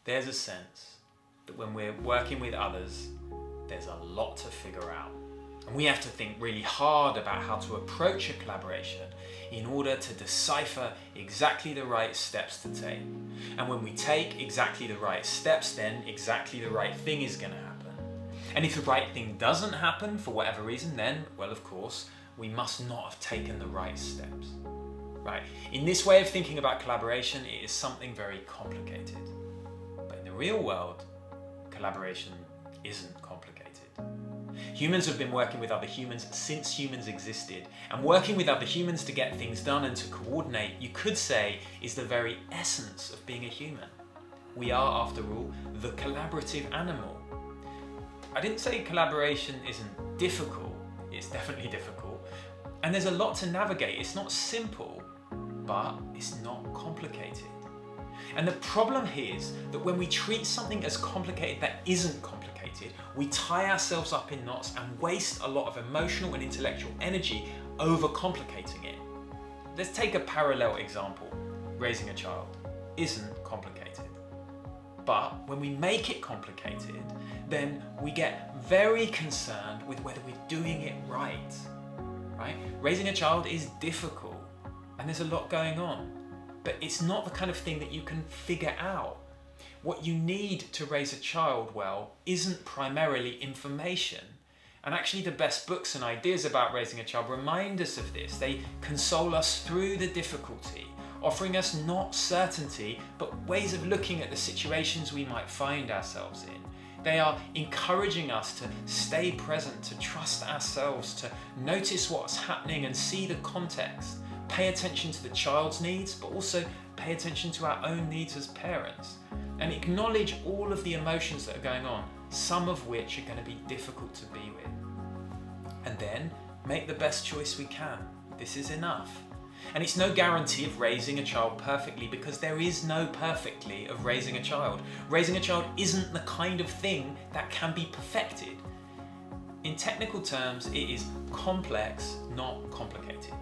there's a sense that when we're working with others, there's a lot to figure out. And we have to think really hard about how to approach a collaboration in order to decipher exactly the right steps to take. And when we take exactly the right steps, then exactly the right thing is going to happen. And if the right thing doesn't happen for whatever reason, then, well, of course, we must not have taken the right steps. Right? In this way of thinking about collaboration, it is something very complicated. But in the real world, collaboration isn't complicated. Humans have been working with other humans since humans existed, and working with other humans to get things done and to coordinate, you could say, is the very essence of being a human. We are, after all, the collaborative animal. I didn't say collaboration isn't difficult. It's definitely difficult. And there's a lot to navigate. It's not simple, but it's not complicated. And the problem here is that when we treat something as complicated that isn't complicated, we tie ourselves up in knots and waste a lot of emotional and intellectual energy overcomplicating it. Let's take a parallel example. Raising a child isn't complicated. But when we make it complicated, then we get very concerned with whether we're doing it right. Right? Raising a child is difficult, and there's a lot going on. But it's not the kind of thing that you can figure out. What you need to raise a child well isn't primarily information. And actually the best books and ideas about raising a child remind us of this. They console us through the difficulty, offering us not certainty, but ways of looking at the situations we might find ourselves in. They are encouraging us to stay present, to trust ourselves, to notice what's happening and see the context. Pay attention to the child's needs, but also pay attention to our own needs as parents. And acknowledge all of the emotions that are going on, some of which are going to be difficult to be with. And then make the best choice we can. This is enough. And it's no guarantee of raising a child perfectly, because there is no perfectly of raising a child. Raising a child isn't the kind of thing that can be perfected. In technical terms, it is complex, not complicated.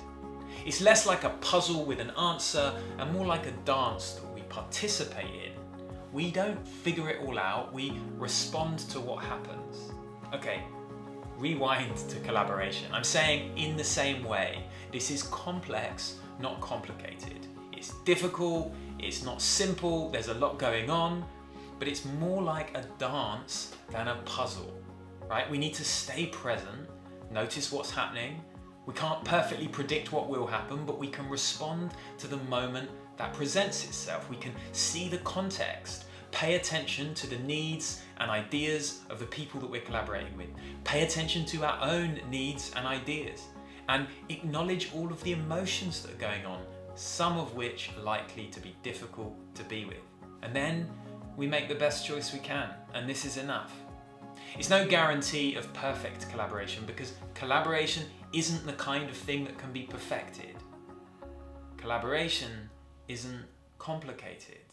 It's less like a puzzle with an answer and more like a dance that we participate in. We don't figure it all out, we respond to what happens. Okay, rewind to collaboration. I'm saying in the same way, this is complex, not complicated. It's difficult, it's not simple, there's a lot going on, but it's more like a dance than a puzzle, right? We need to stay present, notice what's happening. We can't perfectly predict what will happen, but we can respond to the moment that presents itself. We can see the context, pay attention to the needs and ideas of the people that we're collaborating with, pay attention to our own needs and ideas, and acknowledge all of the emotions that are going on, some of which are likely to be difficult to be with. And then we make the best choice we can, and this is enough. It's no guarantee of perfect collaboration, because collaboration isn't the kind of thing that can be perfected. Collaboration isn't complicated.